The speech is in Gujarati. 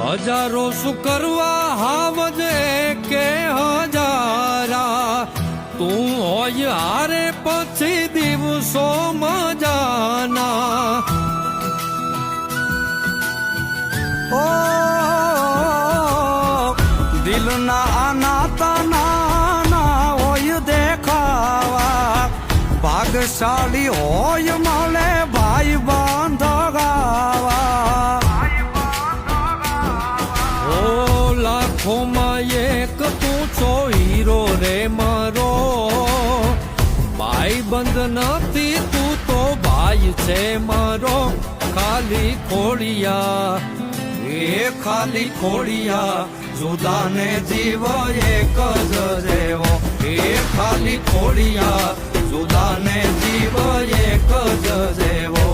હજારો શું કરવા હાવજે કે હજારા તું હોય હારે પછી દિવસો મજાના ઓ દિલના આનાતા નાના હોય દેખાવા ભાગશાળી હોય મળે ભાઈ બાંધગાવા ઓ લાખોમાં એક તું છો હીરો રે મારો ભાઈ બંધ નથી તું તો ભાઈ છે મારો ખાલી ખોડિયા એ ખાલી ખોડિયા જુદાને જીવ એક જ જેવો એ ખાલી ખોડિયા જુદાને જીવ એક જ જેવો